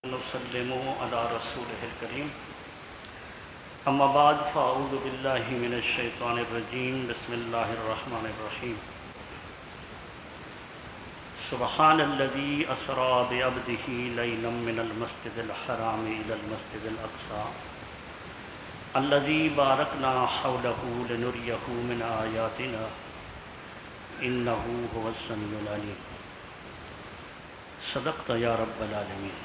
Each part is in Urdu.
نسلم علی رسولہ الکریم اما بعد فاعوذ باللہ من الشیطان الرجیم بسم اللہ الرحمن الرحیم سبحان الذی اسری بعبدہ لیلا من المسجد الحرام الی المسجد الاقصی الذی بارکنا حولہ لنریہ من آیاتنا انہ هو السمیع العلیم صدقت یا رب العالمین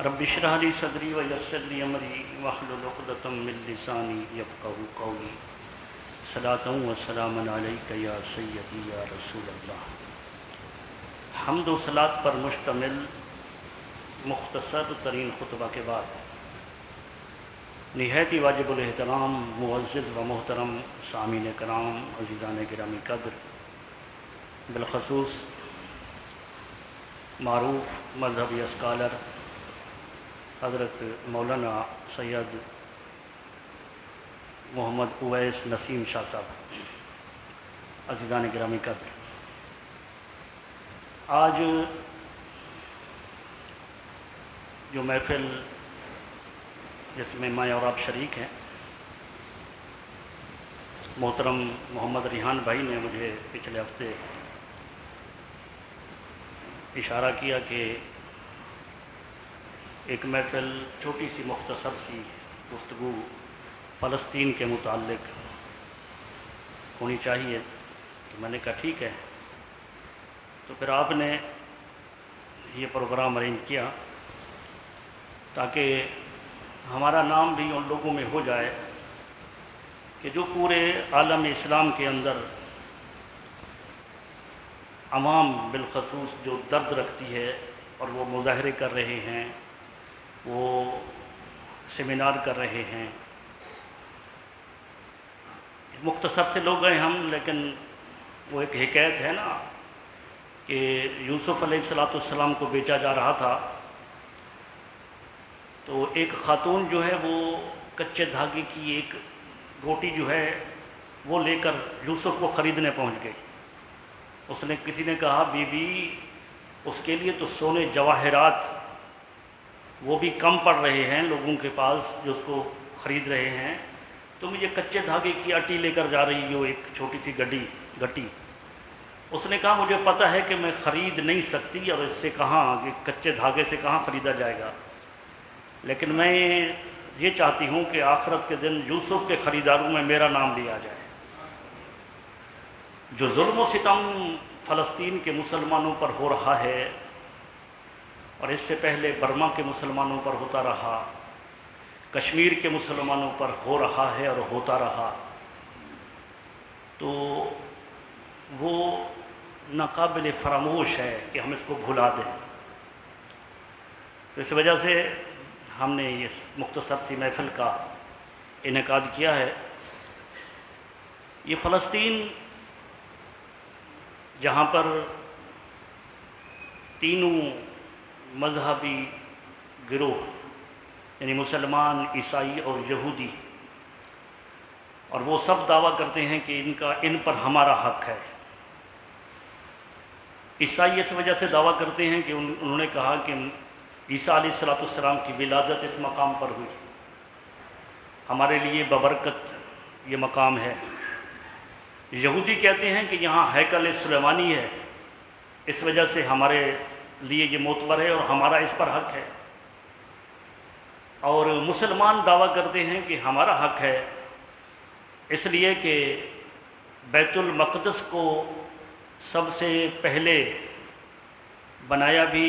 رب اشرح لی صدری ویسر لی امری واحلل عقدۃ من لسانی یفقہوا قولی صلاۃ و سلام علیک یا سیدی یا رسول اللہ۔ حمد و صلاۃ پر مشتمل مختصر ترین خطبہ کے بعد نہایت ہی واجب الاحترام معزز و محترم سامعین کرام، عزیزان گرامی قدر، بالخصوص معروف مذہبی اسکالر حضرت مولانا سید محمد اویس نسیم شاہ صاحب، عزیزان گرامی قدر، آج جو محفل جس میں میں اور آپ شریک ہیں، محترم محمد ریحان بھائی نے مجھے پچھلے ہفتے اشارہ کیا کہ ایک محفل چھوٹی سی مختصر سی گفتگو فلسطین کے متعلق ہونی چاہیے، تو میں نے کہا ٹھیک ہے۔ تو پھر آپ نے یہ پروگرام ارینج کیا تاکہ ہمارا نام بھی ان لوگوں میں ہو جائے کہ جو پورے عالم اسلام کے اندر عوام بالخصوص جو درد رکھتی ہے اور وہ مظاہرے کر رہے ہیں، وہ سیمینار کر رہے ہیں، مختصر سے لوگ ہیں ہم، لیکن وہ ایک حکایت ہے نا کہ یوسف علیہ السلام کو بیچا جا رہا تھا، تو ایک خاتون جو ہے وہ کچے دھاگے کی ایک گوٹی جو ہے وہ لے کر یوسف کو خریدنے پہنچ گئی۔ اس نے کسی نے کہا بی بی اس کے لیے تو سونے جواہرات وہ بھی کم پڑ رہے ہیں لوگوں کے پاس جو اس کو خرید رہے ہیں، تم یہ کچے دھاگے کی اٹی لے کر جا رہی ہو، ایک چھوٹی سی گٹی۔ اس نے کہا مجھے پتہ ہے کہ میں خرید نہیں سکتی اور اس سے کہاں کہ کچے دھاگے سے کہاں خریدا جائے گا، لیکن میں یہ چاہتی ہوں کہ آخرت کے دن یوسف کے خریداروں میں میرا نام لیا جائے۔ جو ظلم و ستم فلسطین کے مسلمانوں پر ہو رہا ہے اور اس سے پہلے برما کے مسلمانوں پر ہوتا رہا، کشمیر کے مسلمانوں پر ہو رہا ہے اور ہوتا رہا، تو وہ ناقابل فراموش ہے کہ ہم اس کو بھلا دیں۔ تو اس وجہ سے ہم نے اس مختصر سی محفل کا انعقاد کیا ہے۔ یہ فلسطین جہاں پر تینوں مذہبی گروہ یعنی مسلمان، عیسائی اور یہودی، اور وہ سب دعویٰ کرتے ہیں کہ ان پر ہمارا حق ہے۔ عیسائی اس وجہ سے دعویٰ کرتے ہیں کہ انہوں نے کہا کہ عیسیٰ علیہ السلام کی ولادت اس مقام پر ہوئی، ہمارے لیے ببرکت یہ مقام ہے۔ یہودی کہتے ہیں کہ یہاں ہیکل سلیمانی ہے، اس وجہ سے ہمارے لیے یہ معتبر ہے اور ہمارا اس پر حق ہے۔ اور مسلمان دعویٰ کرتے ہیں کہ ہمارا حق ہے اس لیے کہ بیت المقدس کو سب سے پہلے بنایا بھی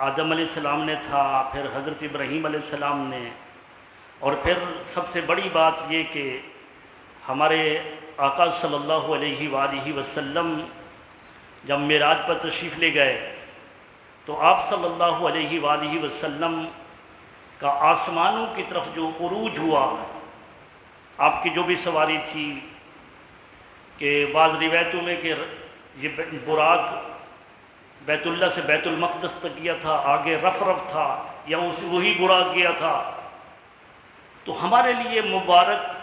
آدم علیہ السلام نے تھا، پھر حضرت ابراہیم علیہ السلام نے، اور پھر سب سے بڑی بات یہ کہ ہمارے آقا صلی اللہ علیہ وآلہ وسلم جب معراج پر تشریف لے گئے تو آپ صلی اللہ علیہ وآلہ وسلم کا آسمانوں کی طرف جو عروج ہوا، آپ کی جو بھی سواری تھی، کہ بعض روایتوں میں کہ یہ براق بیت اللہ سے بیت المقدس تک گیا تھا، آگے رف تھا یا وہی براق گیا تھا، تو ہمارے لیے مبارک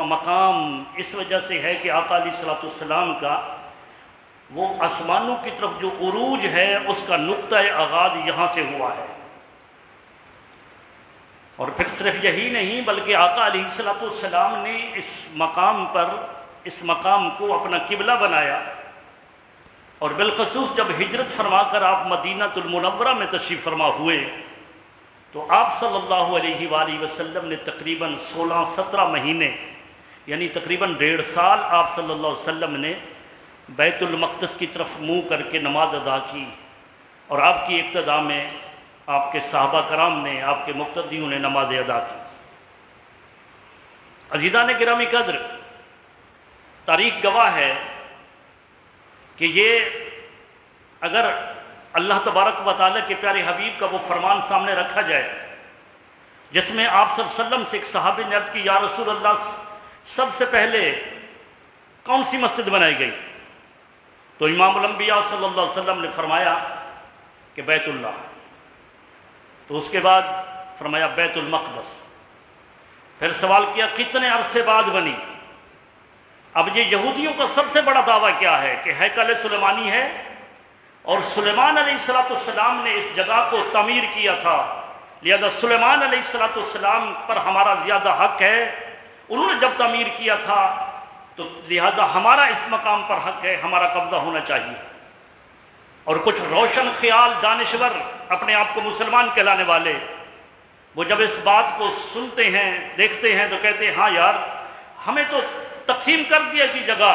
مقام اس وجہ سے ہے کہ آقا علیہ السلام کا وہ آسمانوں کی طرف جو عروج ہے اس کا نقطۂ آغاز یہاں سے ہوا ہے۔ اور پھر صرف یہی نہیں بلکہ آقا علیہ الصلوۃ والسلام نے اس مقام کو اپنا قبلہ بنایا، اور بالخصوص جب ہجرت فرما کر آپ مدینہ المنورہ میں تشریف فرما ہوئے تو آپ صلی اللہ علیہ وآلہ وسلم نے تقریباً 16-17 مہینے یعنی تقریباً 1.5 سال آپ صلی اللہ علیہ وسلم نے بیت المقدس کی طرف منہ کر کے نماز ادا کی، اور آپ کی ابتدا میں آپ کے صحابہ کرام نے، آپ کے مقتدیوں نے نماز ادا کی۔ عزیزان گرامی قدر، تاریخ گواہ ہے کہ یہ اگر اللہ تبارک و تعالیٰ کے پیارے حبیب کا وہ فرمان سامنے رکھا جائے جس میں آپ صلی اللہ علیہ وسلم سے ایک صحابی نے عرض کی، یا رسول اللہ سب سے پہلے کون سی مسجد بنائی گئی؟ تو امام الانبیاء صلی اللہ علیہ وسلم نے فرمایا کہ بیت اللہ، تو اس کے بعد فرمایا بیت المقدس، پھر سوال کیا کتنے عرصے بعد بنی؟ اب یہ یہودیوں کا سب سے بڑا دعویٰ کیا ہے کہ ہیکل سلیمانی ہے، اور سلیمان علیہ السلام نے اس جگہ کو تعمیر کیا تھا، لہذا سلیمان علیہ السلام پر ہمارا زیادہ حق ہے، انہوں نے جب تعمیر کیا تھا تو لہذا ہمارا اس مقام پر حق ہے، ہمارا قبضہ ہونا چاہیے۔ اور کچھ روشن خیال دانشور اپنے آپ کو مسلمان کہلانے والے، وہ جب اس بات کو سنتے ہیں دیکھتے ہیں تو کہتے ہیں ہاں یار، ہمیں تو تقسیم کر دیا کہ جگہ،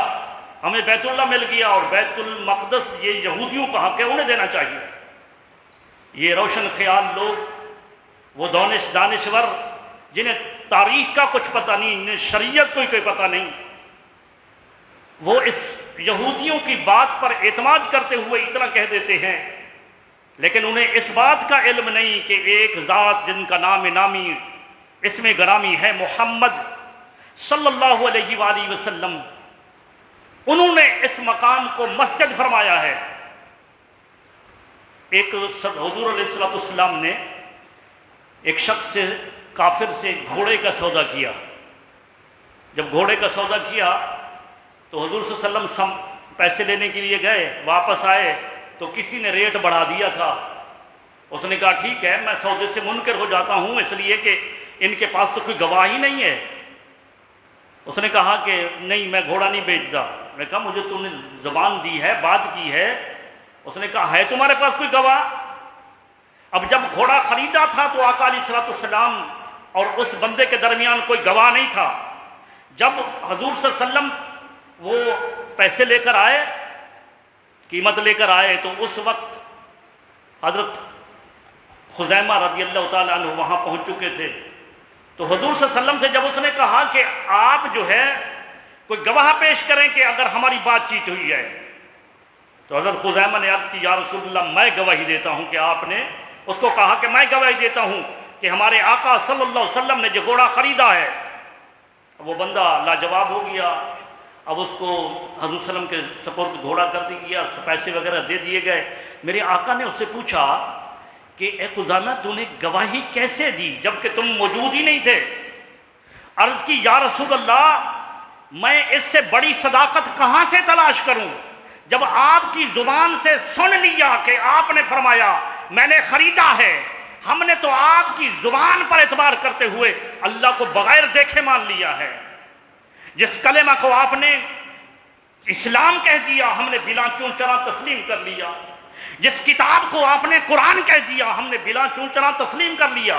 ہمیں بیت اللہ مل گیا اور بیت المقدس یہ یہودیوں کا حق ہے، انہیں دینا چاہیے۔ یہ روشن خیال لوگ، وہ دانشور جنہیں تاریخ کا کچھ پتہ نہیں، انہیں شریعت کوئی پتہ نہیں، وہ اس یہودیوں کی بات پر اعتماد کرتے ہوئے اتنا کہہ دیتے ہیں، لیکن انہیں اس بات کا علم نہیں کہ ایک ذات جن کا نام نامی اسم گرامی ہے محمد صلی اللہ علیہ وآلہ وسلم، انہوں نے اس مقام کو مسجد فرمایا ہے۔ ایک حضور علیہ السلام نے ایک شخص سے، کافر سے گھوڑے کا سودا کیا۔ جب گھوڑے کا سودا کیا تو حضور صلی اللہ علیہ وسلم پیسے لینے کے لیے گئے، واپس آئے تو کسی نے ریٹ بڑھا دیا تھا۔ اس نے کہا ٹھیک ہے، میں سودے سے منکر ہو جاتا ہوں اس لیے کہ ان کے پاس تو کوئی گواہ ہی نہیں ہے۔ اس نے کہا کہ نہیں، میں گھوڑا نہیں بیچتا۔ میں نے کہا مجھے تم نے زبان دی ہے، بات کی ہے۔ اس نے کہا ہے تمہارے پاس کوئی گواہ؟ اب جب گھوڑا خریدا تھا تو آقا علیہ السلام اور اس بندے کے درمیان کوئی گواہ نہیں تھا۔ جب حضور صلی اللہ علیہ وسلم وہ پیسے لے کر آئے، قیمت لے کر آئے، تو اس وقت حضرت خزیمہ رضی اللہ تعالیٰ عنہ وہاں پہنچ چکے تھے۔ تو حضور صلی اللہ علیہ وسلم سے جب اس نے کہا کہ آپ جو ہے کوئی گواہ پیش کریں کہ اگر ہماری بات چیت ہوئی ہے، تو حضرت خزیمہ نے عرض کی یا رسول اللہ میں گواہی دیتا ہوں کہ آپ نے، اس کو کہا کہ میں گواہی دیتا ہوں کہ ہمارے آقا صلی اللہ علیہ وسلم نے جو گھوڑا خریدا ہے۔ وہ بندہ لاجواب ہو گیا۔ اب اس کو حضور صلی اللہ علیہ وسلم کے سپرد گھوڑا کر دیا گیا، پیسے وغیرہ دے دیے گئے۔ میرے آقا نے اس سے پوچھا کہ اے خزیمہ تو نے گواہی کیسے دی جبکہ تم موجود ہی نہیں تھے؟ عرض کی یا رسول اللہ میں اس سے بڑی صداقت کہاں سے تلاش کروں؟ جب آپ کی زبان سے سن لیا کہ آپ نے فرمایا میں نے خریدا ہے، ہم نے تو آپ کی زبان پر اعتبار کرتے ہوئے اللہ کو بغیر دیکھے مان لیا ہے۔ جس کلمہ کو آپ نے اسلام کہہ دیا ہم نے بلا چون چرا تسلیم کر لیا، جس کتاب کو آپ نے قرآن کہہ دیا ہم نے بلا چون چرا تسلیم کر لیا،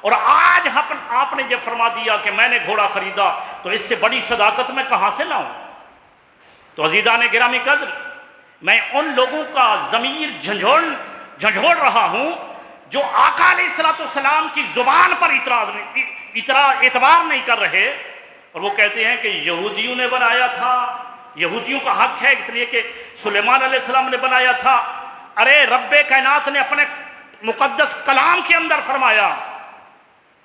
اور آج آپ نے یہ فرما دیا کہ میں نے گھوڑا خریدا، تو اس سے بڑی صداقت میں کہاں سے لاؤں؟ تو عزیزان گرامی قدر، میں ان لوگوں کا ضمیر جھنجھوڑ رہا ہوں جو آقا علیہ السلام کی زبان پر اعتبار نہیں کر رہے، اور وہ کہتے ہیں کہ یہودیوں نے بنایا تھا، یہودیوں کا حق ہے اس لیے کہ سلیمان علیہ السلام نے بنایا تھا۔ ارے رب کائنات نے اپنے مقدس کلام کے اندر فرمایا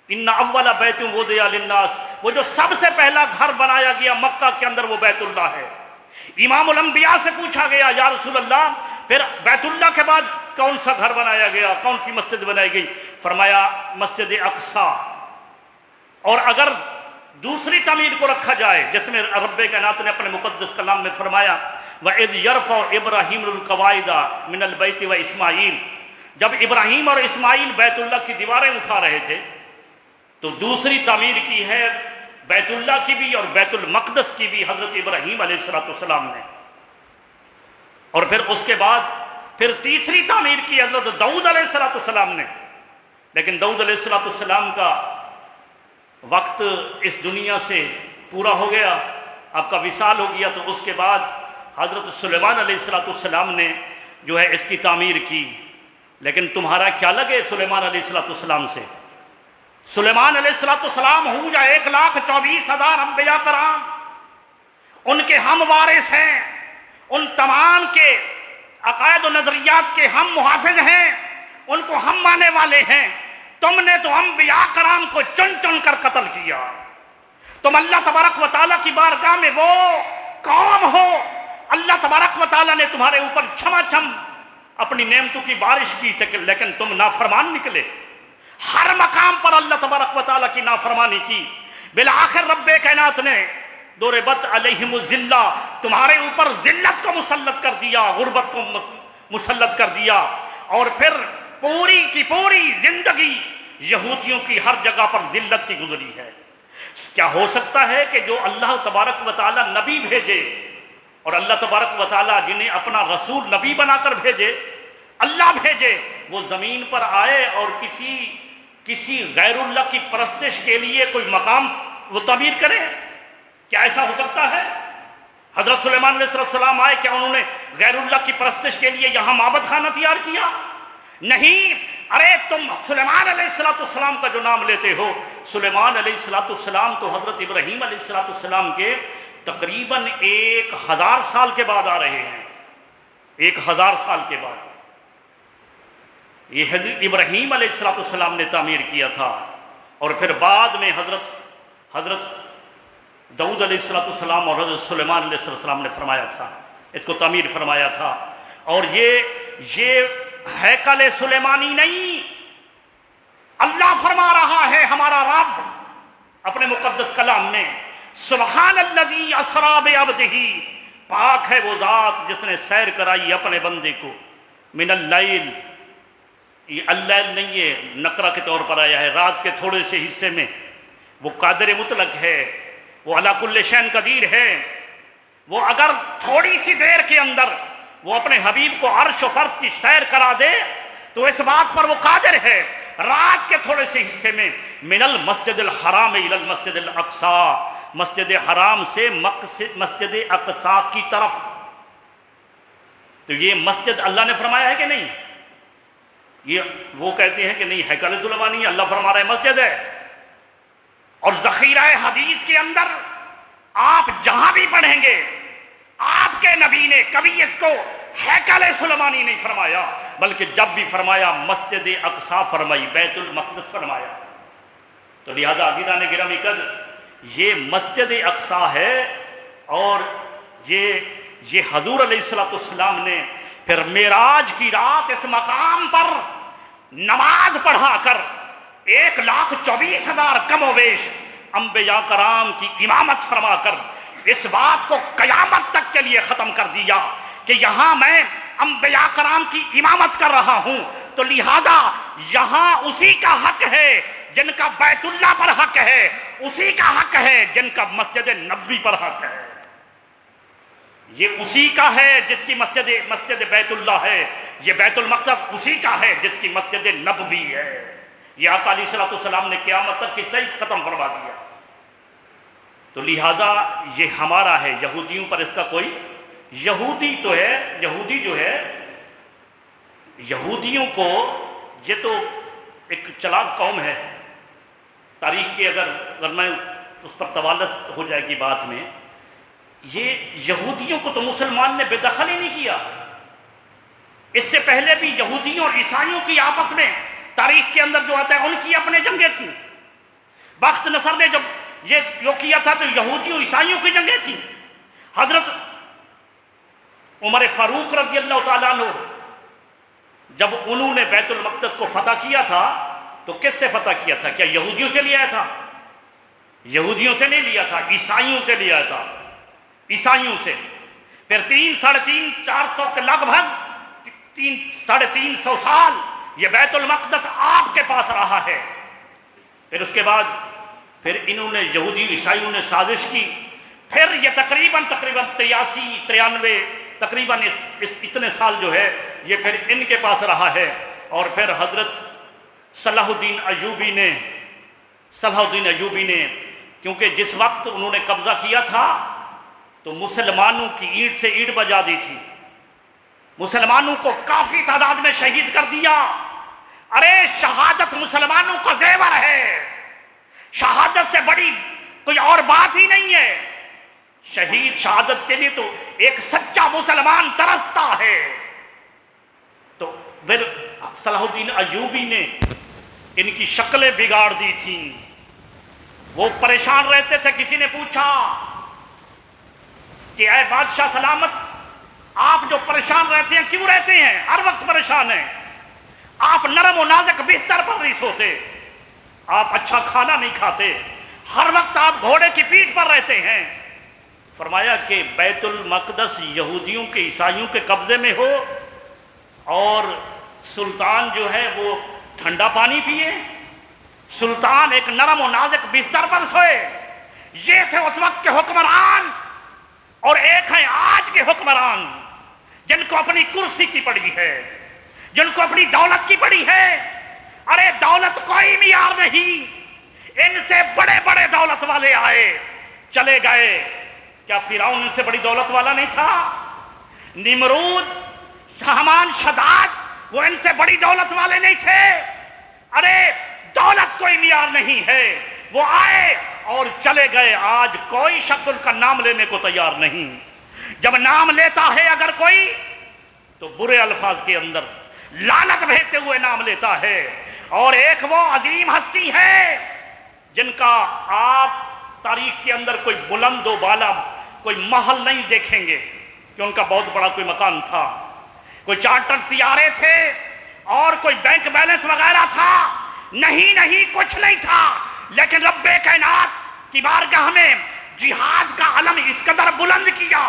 ان اول بیت وضع للناس، وہ جو سب سے پہلا گھر بنایا گیا مکہ کے اندر وہ بیت اللہ ہے۔ امام الانبیاء سے پوچھا گیا یا رسول اللہ پھر بیت اللہ کے بعد کون سا گھر بنایا گیا، کون سی مسجد بنائی گئی؟ فرمایا مسجد اقصی۔ اور اگر دوسری تعمیر کو رکھا جائے جس میں رب کائنات نے اپنے مقدس کلام میں فرمایا وَإِذْ يَرْفَعُ إِبْرَاهِيمُ الْقَوَاعِدَ مِنَ الْبَيْتِ وَإِسْمَاعِيلُ، جب ابراہیم اور اسماعیل بیت اللہ کی دیواریں اٹھا رہے تھے تو دوسری تعمیر کی ہے بیت اللہ کی بھی اور بیت المقدس کی بھی حضرت ابراہیم علیہ السلام نے، اور پھر اس کے بعد پھر تیسری تعمیر کی حضرت داؤد علیہ السلام نے، لیکن داؤد علیہ السلام کا وقت اس دنیا سے پورا ہو گیا، آپ کا وصال ہو گیا، تو اس کے بعد حضرت سلیمان علیہ السلام نے جو ہے اس کی تعمیر کی۔ لیکن تمہارا کیا لگے سلیمان علیہ السلام سے؟ سلیمان علیہ السلام ہو یا 1,24,000 انبیاء کرام، ان کے ہم وارث ہیں، ان تمام کے عقائد و نظریات کے ہم محافظ ہیں، ان کو ہم ماننے والے ہیں۔ تم نے تو انبیاء کرام کو چن چن کر قتل کیا، تم اللہ تبارک و تعالیٰ کی بارگاہ میں وہ قوم ہو، اللہ تبارک و تعالیٰ نے تمہارے اوپر چھما چھم اپنی نعمتوں کی بارش کی، لیکن تم نافرمان نکلے، ہر مقام پر اللہ تبارک و تعالیٰ کی نافرمانی کی۔ بالآخر رب کائنات نے ضربت علیہم الذلہ، تمہارے اوپر ذلت کو مسلط کر دیا، غربت کو مسلط کر دیا، اور پھر پوری کی پوری زندگی یہودیوں کی ہر جگہ پر ذلت کی گزری ہے۔ کیا ہو سکتا ہے کہ جو اللہ تبارک و تعالیٰ نبی بھیجے، اور اللہ تبارک و تعالیٰ جنہیں اپنا رسول نبی بنا کر بھیجے، اللہ بھیجے، وہ زمین پر آئے اور کسی غیر اللہ کی پرستش کے لیے کوئی مقام وہ تعمیر کرے؟ کیا ایسا ہو سکتا ہے؟ حضرت سلیمان علیہ السلام آئے، کیا انہوں نے غیر اللہ کی پرستش کے لیے یہاں معبد خانہ تیار کیا؟ نہیں۔ ارے تم سلیمان علیہ السلام کا جو نام لیتے ہو، سلیمان علیہ السلام تو حضرت ابراہیم علیہ السلام کے تقریباً 1000 سال کے بعد آ رہے ہیں، 1000 سال کے بعد یہ حضرت ابراہیم علیہ السلام نے تعمیر کیا تھا، اور پھر بعد میں حضرت داؤد علیہ السلام اور حضرت سلیمان علیہ السلام نے فرمایا تھا، اس کو تعمیر فرمایا تھا۔ اور یہ ہیکل سلیمانی نہیں، اللہ فرما رہا ہے ہمارا رب اپنے مقدس کلام میں، سبحان الذی اسری بعبدہ، پاک ہے وہ ذات جس نے سیر کرائی اپنے بندے کو، من اللیل، یہ اللیل نہیں، یہ نکرہ کے طور پر آیا ہے، رات کے تھوڑے سے حصے میں، وہ قادر مطلق ہے، وہ علی کل شیء قدیر ہے، وہ اگر تھوڑی سی دیر کے اندر وہ اپنے حبیب کو عرش و فرش کی سیر کرا دے تو اس بات پر وہ قادر ہے، رات کے تھوڑے سے حصے میں، من المسجد الحرام الی المسجد الاقصی، مسجد حرام سے مسجد اقصی کی طرف۔ تو یہ مسجد اللہ نے فرمایا ہے کہ نہیں؟ یہ وہ کہتے ہیں کہ نہیں ہیکل سلیمانی، اللہ فرما رہا ہے مسجد ہے۔ اور ذخیرہ حدیث کے اندر آپ جہاں بھی پڑھیں گے، آپ کے نبی نے کبھی اس کو ہیکل سلیمانی نہیں فرمایا، بلکہ جب بھی فرمایا مسجد اقصی فرمائی، بیت المقدس فرمایا۔ تو لہذا عزیزان گرامی قدر، یہ مسجد اقصی ہے، اور یہ حضور علیہ السلام نے پھر معراج کی رات اس مقام پر نماز پڑھا کر 1,24,000 کم و بیش انبیاء کرام کی امامت فرما کر اس بات کو قیامت تک کے لیے ختم کر دیا کہ یہاں میں انبیاء کرام کی امامت کر رہا ہوں، تو لہٰذا یہاں اسی کا حق ہے جن کا بیت اللہ پر حق ہے، اسی کا حق ہے جن کا مسجد نبوی پر حق ہے۔ یہ اسی کا ہے جس کی مسجد بیت اللہ ہے، یہ بیت المقدس اسی کا ہے جس کی مسجد نبوی ہے۔ یہ آقا علیہ السلام نے قیامت تک کی صحیح ختم فرما دیا۔ تو لہٰذا یہ ہمارا ہے، یہودیوں پر اس کا کوئی، یہودی جو ہے یہودیوں کو، یہ تو ایک چلاک قوم ہے، تاریخ کے اگر میں اس پر توالت ہو جائے گی بات میں، یہ یہودیوں کو تو مسلمان نے بے دخل ہی نہیں کیا۔ اس سے پہلے بھی یہودیوں اور عیسائیوں کی آپس میں تاریخ کے اندر جو آتا ہے ان کی اپنے جنگیں تھیں۔ بخت نصر نے جب یہ کیا تھا تو یہودیوں عیسائیوں کی جنگیں تھیں۔ حضرت عمر فاروق رضی اللہ تعالیٰ عنہ جب انہوں نے بیت المقدس کو فتح کیا تھا تو کس سے فتح کیا تھا؟ کیا یہودیوں سے لیا تھا؟ یہودیوں سے نہیں لیا تھا، عیسائیوں سے لیا تھا، عیسائیوں سے۔ پھر 300-350 کے لگ بھگ 300-350 سال یہ بیت المقدس آپ کے پاس رہا ہے۔ پھر اس کے بعد پھر انہوں نے یہودی عیسائیوں نے سازش کی، پھر یہ تقریباً 83-93 تقریباً اتنے سال جو ہے یہ پھر ان کے پاس رہا ہے۔ اور پھر حضرت صلاح الدین ایوبی نے کیونکہ جس وقت انہوں نے قبضہ کیا تھا تو مسلمانوں کی اینٹ سے اینٹ بجا دی تھی، مسلمانوں کو کافی تعداد میں شہید کر دیا۔ ارے شہادت مسلمانوں کا زیور ہے، شہادت سے بڑی کوئی اور بات ہی نہیں ہے۔ شہادت کے لیے تو ایک سچا مسلمان ترستا ہے۔ تو پھر صلاح الدین ایوبی نے ان کی شکلیں بگاڑ دی تھیں، وہ پریشان رہتے تھے۔ کسی نے پوچھا کہ اے بادشاہ سلامت، آپ جو پریشان رہتے ہیں کیوں رہتے ہیں؟ ہر وقت پریشان ہیں، آپ نرم و نازک بستر پر نہیں سوتے، آپ اچھا کھانا نہیں کھاتے، ہر وقت آپ گھوڑے کی پیٹھ پر رہتے ہیں۔ فرمایا کہ بیت المقدس یہودیوں کے عیسائیوں کے قبضے میں ہو اور سلطان جو ہے وہ ٹھنڈا پانی پیے، سلطان ایک نرم و نازک بستر پر سوئے۔ یہ تھے اس وقت کے حکمران، اور ایک ہیں آج کے حکمران جن کو اپنی کرسی کی پڑی ہے، جن کو اپنی دولت کی پڑی ہے۔ ارے دولت کوئی معیار نہیں، ان سے بڑے بڑے دولت والے آئے چلے گئے، کیا فرعون ان سے بڑی دولت والا نہیں تھا؟ نمرود، حامان، شداد، وہ ان سے بڑی دولت والے نہیں تھے؟ ارے دولت کوئی معیار نہیں ہے، وہ آئے اور چلے گئے۔ آج کوئی شخص ان کا نام لینے کو تیار نہیں، جب نام لیتا ہے اگر کوئی تو برے الفاظ کے اندر لعنت بھیجتے ہوئے نام لیتا ہے۔ اور ایک وہ عظیم ہستی ہے جن کا آپ تاریخ کے اندر کوئی بلند و بالا کوئی محل نہیں دیکھیں گے کہ ان کا بہت بڑا کوئی مکان تھا، کوئی چارٹرڈ طیارے تھے اور کوئی بینک بیلنس وغیرہ تھا، نہیں کچھ نہیں تھا، لیکن رب کائنات کی بارگاہ میں جہاد کا علم اس قدر بلند کیا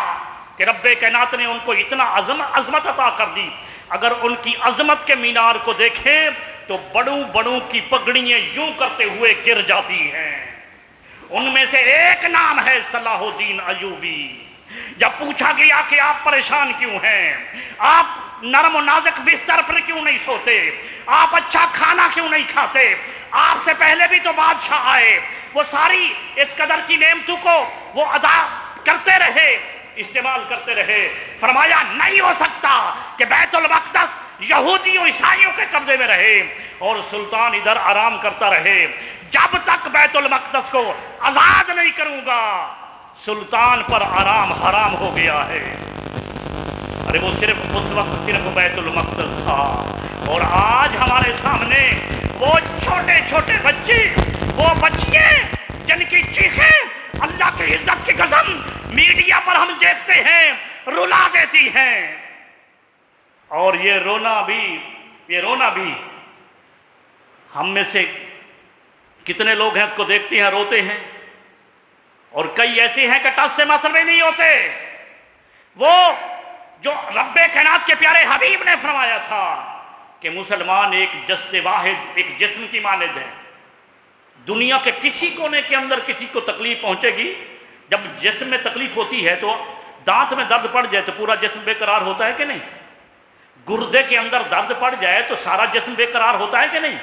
کہ رب کائنات نے ان کو اتنا عظمت عطا کر دی۔ اگر ان کی عظمت کے مینار کو دیکھیں تو بڑوں کی پگڑیاں یوں کرتے ہوئے گر جاتی ہیں۔ ان میں سے ایک نام ہے صلاح الدین ایوبی۔ جب پوچھا گیا کہ آپ پریشان کیوں ہیں، آپ نرم و نازک بستر پر کیوں نہیں سوتے، آپ اچھا کھانا کیوں نہیں کھاتے، آپ سے پہلے بھی تو بادشاہ آئے، وہ ساری اس قدر کی نعمتوں کو وہ ادا کرتے رہے، استعمال کرتے رہے۔ فرمایا نہیں ہو سکتا کہ بیت المقدس یہودیوں عیسائیوں کے قبضے میں رہے اور سلطان ادھر آرام کرتا رہے۔ جب تک بیت المقدس کو آزاد نہیں کروں گا سلطان پر آرام حرام ہو گیا ہے۔ ارے وہ صرف اس وقت صرف بیت المقدس تھا، اور آج ہمارے سامنے وہ چھوٹے چھوٹے بچے، وہ بچیاں جن کی چیخیں اللہ کی عزت کی قسم میڈیا پر ہم دیکھتے ہیں رلا دیتی ہیں۔ اور یہ رونا بھی ہم میں سے کتنے لوگ ہیں اس کو دیکھتے ہیں روتے ہیں، اور کئی ایسے ہیں کہ ٹس سے مس میں نہیں ہوتے۔ وہ جو رب کائنات کے پیارے حبیب نے فرمایا تھا کہ مسلمان ایک جسد واحد، ایک جسم کی مانند ہے، دنیا کے کسی کونے کے اندر کسی کو تکلیف پہنچے گی، جب جسم میں تکلیف ہوتی ہے تو دانت میں درد پڑ جائے تو پورا جسم بے قرار ہوتا ہے کہ نہیں؟ گردے کے اندر درد پڑ جائے تو سارا جسم بے قرار ہوتا ہے کہ نہیں؟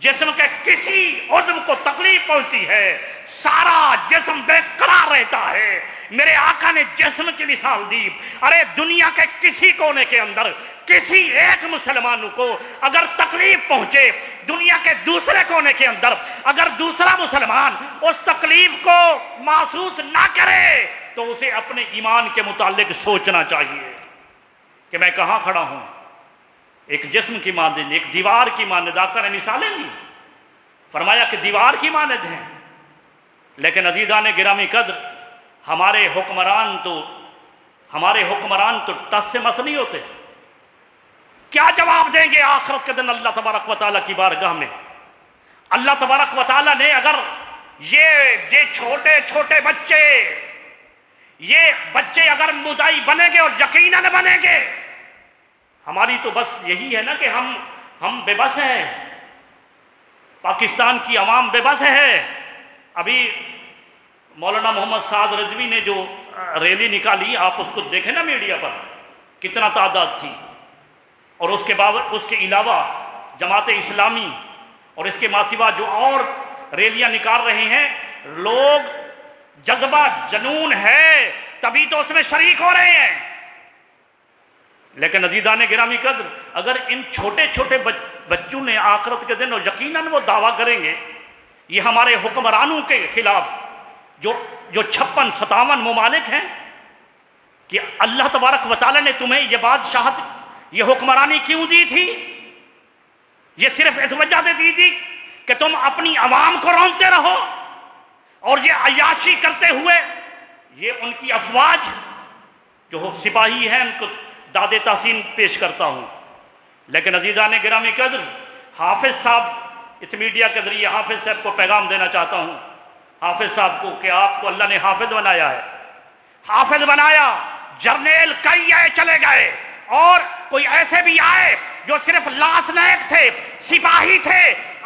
جسم کے کسی عضو کو تکلیف پہنچتی ہے سارا جسم بے قرار رہتا ہے۔ میرے آقا نے جسم کی مثال دی۔ ارے دنیا کے کسی کونے کے اندر کسی ایک مسلمان کو اگر تکلیف پہنچے، دنیا کے دوسرے کونے کے اندر اگر دوسرا مسلمان اس تکلیف کو محسوس نہ کرے تو اسے اپنے ایمان کے متعلق سوچنا چاہیے کہ میں کہاں کھڑا ہوں۔ ایک جسم کی مانند، ایک دیوار کی مانند آقا نے مثالیں دی، فرمایا کہ دیوار کی مانند ہیں، لیکن عزیزان گرامی قدر ہمارے حکمران تو ٹس سے مس نہیں ہوتے۔ کیا جواب دیں گے آخرت کے دن اللہ تبارک و تعالیٰ کی بارگاہ میں؟ اللہ تبارک و تعالیٰ نے اگر یہ چھوٹے چھوٹے بچے، یہ بچے اگر مدعی بنیں گے اور یقیناً بنیں گے، ہماری تو بس یہی ہے نا کہ ہم بے بس ہیں، پاکستان کی عوام بے بس ہے۔ ابھی مولانا محمد سعد رضوی نے جو ریلی نکالی، آپ اس کو دیکھیں نا میڈیا پر، کتنا تعداد تھی، اور اس کے علاوہ جماعت اسلامی اور اس کے ماسوا جو اور ریلیاں نکال رہے ہیں، لوگ جذبہ جنون ہے تبھی تو اس میں شریک ہو رہے ہیں۔ لیکن عزیزان گرامی قدر، اگر ان چھوٹے چھوٹے بچوں نے آخرت کے دن، اور یقیناً وہ دعویٰ کریں گے، یہ ہمارے حکمرانوں کے خلاف جو 56-57 ممالک ہیں، کہ اللہ تبارک و تعالیٰ نے تمہیں یہ بادشاہت، یہ حکمرانی کیوں دی تھی؟ یہ صرف اس وجہ سے دی تھی کہ تم اپنی عوام کو رونتے رہو، اور یہ عیاشی کرتے ہوئے یہ ان کی افواج جو سپاہی ہیں ان کو داد تحسین پیش کرتا ہوں۔ لیکن عزیزان گرامی قدر، حافظ صاحب، اس میڈیا کے ذریعے حافظ صاحب کو پیغام دینا چاہتا ہوں، حافظ صاحب کو، کہ آپ کو اللہ نے حافظ بنایا ہے، حافظ بنایا۔ جرنیل کئی آئے چلے گئے، اور کوئی ایسے بھی آئے جو صرف لاس نائک تھے، سپاہی تھے،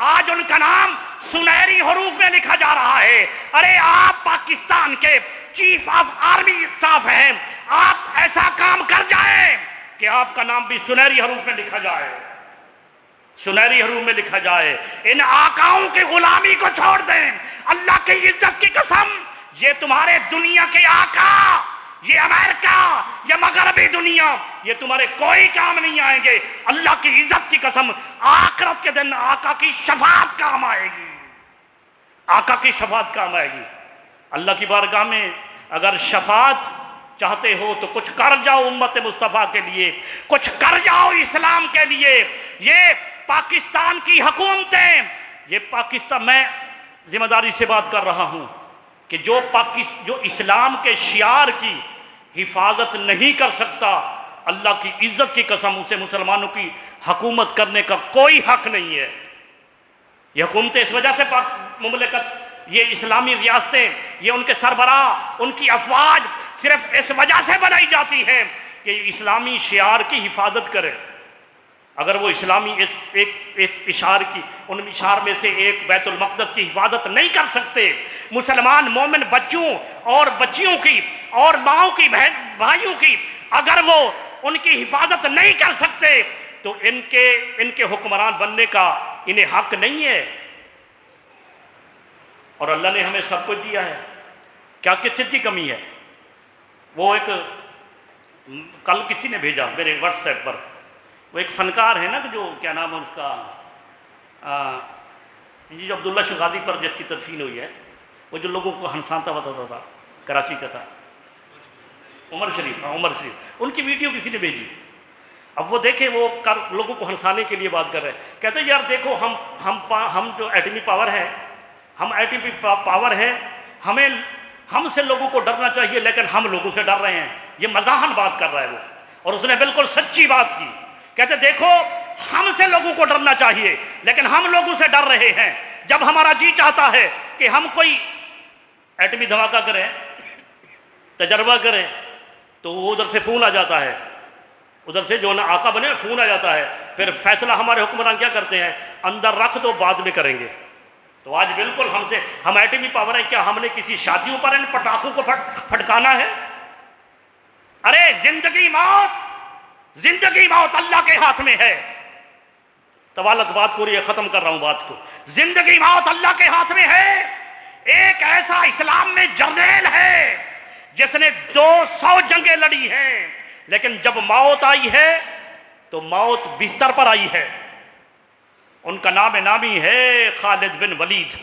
آج ان کا نام سنہری حروف میں لکھا جا رہا ہے۔ ارے آپ پاکستان کے چیف آف آرمی اسٹاف ہیں، آپ ایسا کام کر جائیں کہ آپ کا نام بھی سنہری حروف میں لکھا جائے، سنہری حروف میں لکھا جائے۔ ان آقاؤں کی غلامی کو چھوڑ دیں، اللہ کی عزت کی قسم، یہ تمہارے دنیا کے آقا، یہ امریکہ، یہ مغربی دنیا، یہ تمہارے کوئی کام نہیں آئیں گے۔ اللہ کی عزت کی قسم، آخرت کے دن آقا کی شفاعت کام آئے گی، آقا کی شفاعت کام آئے گی۔ اللہ کی بارگاہ میں اگر شفاعت چاہتے ہو تو کچھ کر جاؤ امت مصطفیٰ کے لیے، کچھ کر جاؤ اسلام کے لیے۔ یہ پاکستان کی حکومتیں، یہ پاکستان، میں ذمہ داری سے بات کر رہا ہوں کہ جو اسلام کے شعار کی حفاظت نہیں کر سکتا، اللہ کی عزت کی قسم اسے مسلمانوں کی حکومت کرنے کا کوئی حق نہیں ہے۔ یہ حکومتیں اس وجہ سے مملکت، یہ اسلامی ریاستیں، یہ ان کے سربراہ، ان کی افواج صرف اس وجہ سے بنائی جاتی ہیں کہ اسلامی شعار کی حفاظت کرے۔ اگر وہ اسلامی اس اشعار کی، ان اشعار میں سے ایک بیت المقدس کی حفاظت نہیں کر سکتے، مسلمان مومن بچوں اور بچیوں کی اور ماؤں کی، بہن بھائیوں کی اگر وہ ان کی حفاظت نہیں کر سکتے، تو ان کے حکمران بننے کا انہیں حق نہیں ہے۔ اور اللہ نے ہمیں سب کچھ دیا ہے، کیا کس چیز کی کمی ہے؟ وہ ایک کل کسی نے بھیجا میرے واٹس ایپ پر، وہ ایک فنکار ہے نا، جو کیا نام ہے اس کا، جو عبداللہ شغادی پر جس کی تدفین ہوئی ہے، وہ جو لوگوں کو ہنساتا بتاتا تھا، کراچی کا تھا، عمر شریف، عمر شریف، ان کی ویڈیو کسی نے بھیجی۔ اب وہ دیکھیں، وہ لوگوں کو ہنسانے کے لیے بات کر رہے ہیں، کہتے ہیں یار دیکھو، ہم جو ایٹمی پاور ہے، ہم ایٹمی پاور ہے، ہم سے لوگوں کو ڈرنا چاہیے، لیکن ہم لوگوں سے ڈر رہے ہیں۔ یہ مزاحن بات کر رہا ہے وہ، اور اس نے بالکل سچی بات کی۔ کہتے دیکھو، ہم سے لوگوں کو ڈرنا چاہیے، لیکن ہم لوگوں سے ڈر رہے ہیں۔ جب ہمارا جی چاہتا ہے کہ ہم کوئی ایٹمی دھماکہ کریں، تجربہ کریں، تو وہ ادھر سے فون آ جاتا ہے، ادھر سے جو آقا بنے فون آ جاتا ہے، پھر فیصلہ ہمارے حکمران کیا کرتے ہیں، اندر رکھ دو، بعد میں کریں گے۔ تو آج بالکل ہم ایٹمی پاور ہیں، کیا ہم نے کسی شادیوں پر ان پٹاخوں کو پھٹکانا ہے؟ ارے زندگی موت اللہ کے ہاتھ میں ہے۔ طوالت بات کو ختم کر رہا ہوں بات کو، زندگی موت اللہ کے ہاتھ میں ہے۔ ایک ایسا اسلام میں جرنیل ہے جس نے 200 جنگیں لڑی ہیں، لیکن جب موت آئی ہے تو موت بستر پر آئی ہے۔ ان کا نام نامی ہے خالد بن ولید۔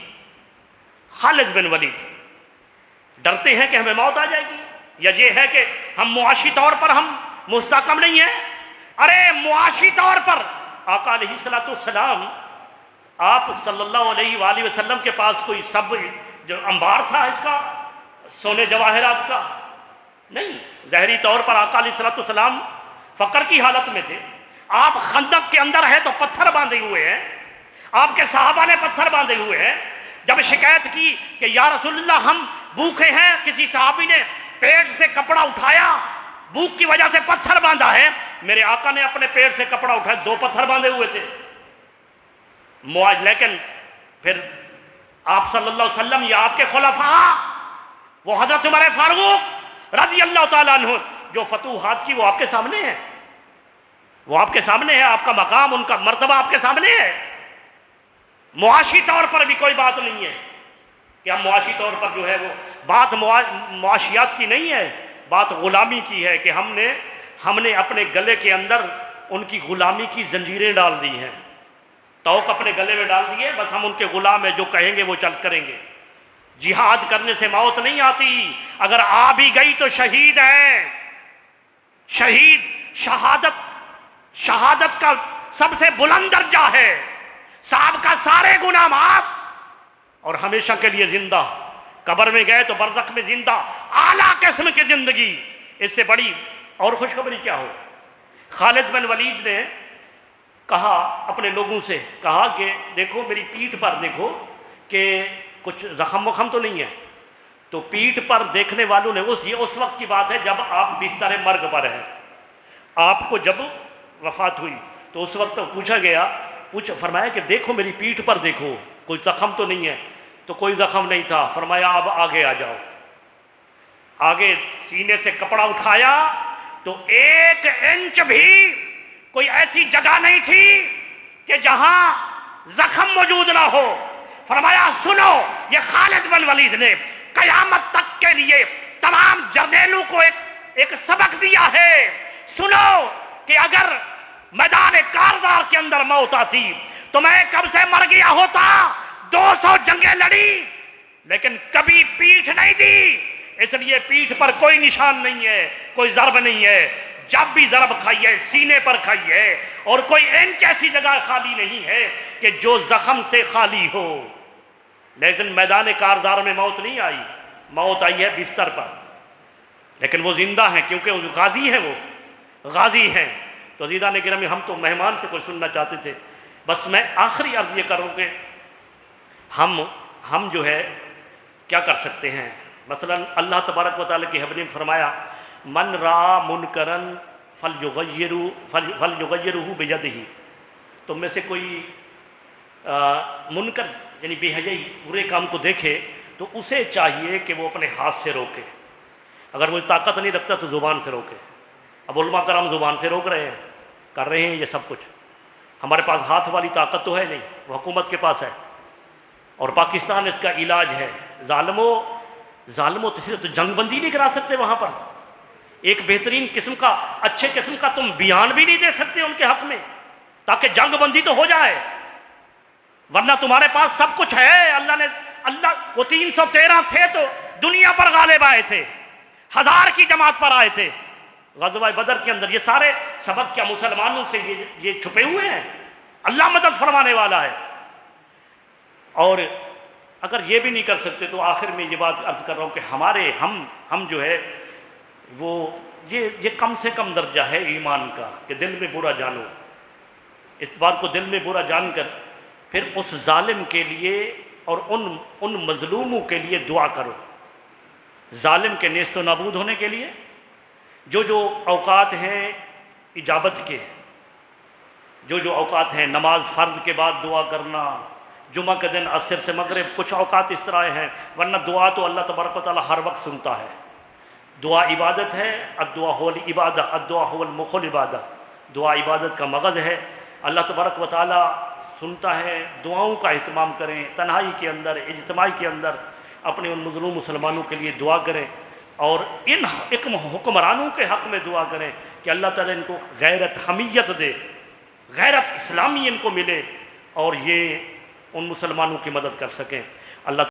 خالد بن ولید ڈرتے ہیں کہ ہمیں موت آ جائے گی، یا یہ ہے کہ ہم معاشی طور پر ہم مستحکم نہیں ہیں؟ ارے معاشی طور پر آقا علیہ السلام، آپ صلی اللہ علیہ وآلہ وسلم کے پاس کوئی سب جو انبار تھا اس کا، سونے جواہرات کا نہیں۔ ظاہری طور پر آقا علیہ السلام فقر کی حالت میں تھے۔ آپ خندق کے اندر ہیں تو پتھر باندھے ہوئے ہیں، آپ کے صحابہ نے پتھر باندھے ہوئے ہیں۔ جب شکایت کی کہ یا رسول اللہ ہم بھوکے ہیں، کسی صحابی نے پیٹ سے کپڑا اٹھایا، بھوک کی وجہ سے پتھر باندھا ہے، میرے آقا نے اپنے پیٹ سے کپڑا اٹھایا، 2 پتھر باندھے ہوئے تھے معاذ، لیکن پھر آپ صلی اللہ علیہ وسلم یا آپ کے خلفاء، وہ حضرت عمر فاروق رضی اللہ تعالیٰ عنہ جو فتوحات کی، وہ آپ کے سامنے ہے، وہ آپ کے سامنے ہے، آپ کا مقام، ان کا مرتبہ آپ کے سامنے ہے۔ معاشی طور پر بھی کوئی بات نہیں ہے کہ ہم معاشی طور پر جو ہے وہ بات معاشیات کی نہیں ہے، بات غلامی کی ہے کہ ہم نے اپنے گلے کے اندر ان کی غلامی کی زنجیریں ڈال دی ہیں، توق اپنے گلے میں ڈال دیے، بس ہم ان کے غلام ہیں، جو کہیں گے وہ چل کریں گے۔ جہاد کرنے سے موت نہیں آتی، اگر آ بھی گئی تو شہید ہے۔ شہید شہادت کا سب سے بلند درجہ ہے، صاحب کا سارے گناہ معاف اور ہمیشہ کے لیے زندہ، قبر میں گئے تو برزخ میں زندہ، اعلیٰ قسم کی زندگی، اس سے بڑی اور خوشخبری کیا ہو۔ خالد بن ولید نے کہا اپنے لوگوں سے، کہا کہ دیکھو میری پیٹھ پر دیکھو کہ کچھ زخم وخم تو نہیں ہے، تو پیٹھ پر دیکھنے والوں نے اس وقت کی بات ہے جب آپ بستر مرگ پر ہیں، آپ کو جب وفات ہوئی تو اس وقت پوچھا گیا، فرمایا کہ دیکھو میری پیٹھ پر دیکھو کوئی زخم تو نہیں ہے، تو کوئی زخم نہیں تھا۔ فرمایا اب آگے آ جاؤ، آگے سینے سے کپڑا اٹھایا تو 1 انچ بھی کوئی ایسی جگہ نہیں تھی کہ جہاں زخم موجود نہ ہو۔ فرمایا سنو، یہ خالد بن ولید نے قیامت تک کے لیے تمام جرنیلوں کو ایک سبق دیا ہے۔ سنو کہ اگر میدان کارزار کے اندر موت آتی تو میں کب سے مر گیا ہوتا، 200 جنگیں لڑی لیکن کبھی پیٹھ نہیں دی، اس لیے پیٹھ پر کوئی نشان نہیں ہے، کوئی ضرب نہیں ہے، جب بھی ضرب کھائی ہے سینے پر کھائی ہے، اور کوئی انچ ایسی جگہ خالی نہیں ہے کہ جو زخم سے خالی ہو۔ لیکن میدان کارزار میں موت نہیں آئی، موت آئی ہے بستر پر، لیکن وہ زندہ ہیں کیونکہ وہ غازی ہیں، وہ غازی ہیں۔ تو عزیزان گرامی، ہم تو مہمان سے کوئی سننا چاہتے تھے، بس میں آخری عرض یہ کروں کہ ہم جو ہے کیا کر سکتے ہیں۔ مثلا اللہ تبارک و تعالیٰ کی حبیب نے فرمایا من را منکرن فلیغیرہ بیدہ، تم میں سے کوئی منکر یعنی بے حیائی برے کام کو دیکھے تو اسے چاہیے کہ وہ اپنے ہاتھ سے روکے، اگر وہ طاقت نہیں رکھتا تو زبان سے روکے۔ اب علماء کرام زبان سے روک رہے ہیں، کر رہے ہیں یہ سب کچھ، ہمارے پاس ہاتھ والی طاقت تو ہے نہیں، وہ حکومت کے پاس ہے، اور پاکستان اس کا علاج ہے۔ ظالموں تو جنگ بندی نہیں کرا سکتے وہاں پر، ایک بہترین قسم کا اچھے قسم کا تم بیان بھی نہیں دے سکتے ان کے حق میں تاکہ جنگ بندی تو ہو جائے، ورنہ تمہارے پاس سب کچھ ہے۔ اللہ وہ 313 تھے تو دنیا پر غالب آئے تھے، 1000 کی جماعت پر آئے تھے غزوہ بدر کے اندر۔ یہ سارے سبق کیا مسلمانوں سے یہ چھپے ہوئے ہیں؟ اللہ مدد فرمانے والا ہے۔ اور اگر یہ بھی نہیں کر سکتے تو آخر میں یہ بات عرض کر رہا ہوں کہ ہم جو ہے وہ یہ کم سے کم درجہ ہے ایمان کا کہ دل میں برا جانو، اس بات کو دل میں برا جان کر پھر اس ظالم کے لیے اور ان مظلوموں کے لیے دعا کرو، ظالم کے نیست و نابود ہونے کے لیے۔ جو اوقات ہیں اجابت کے، جو اوقات ہیں نماز فرض کے بعد دعا کرنا، جمعہ کے دن عصر سے مغرب، کچھ اوقات اس طرح ہیں، ورنہ دعا تو اللہ تبارک و تعالیٰ ہر وقت سنتا ہے۔ دعا عبادت ہے، الدعا هو العبادہ، الدعا هو المخ العبادہ، دعا عبادت کا مغز ہے۔ اللہ تبارک و تعالیٰ سنتا ہے، دعاؤں کا اہتمام کریں، تنہائی کے اندر، اجتماعی کے اندر اپنے ان مظلوم مسلمانوں کے لیے دعا کریں، اور ان حکمرانوں کے حق میں دعا کریں کہ اللہ تعالیٰ ان کو غیرت حمیت دے، غیرت اسلامی ان کو ملے، اور یہ ان مسلمانوں کی مدد کر سکیں۔ اللہ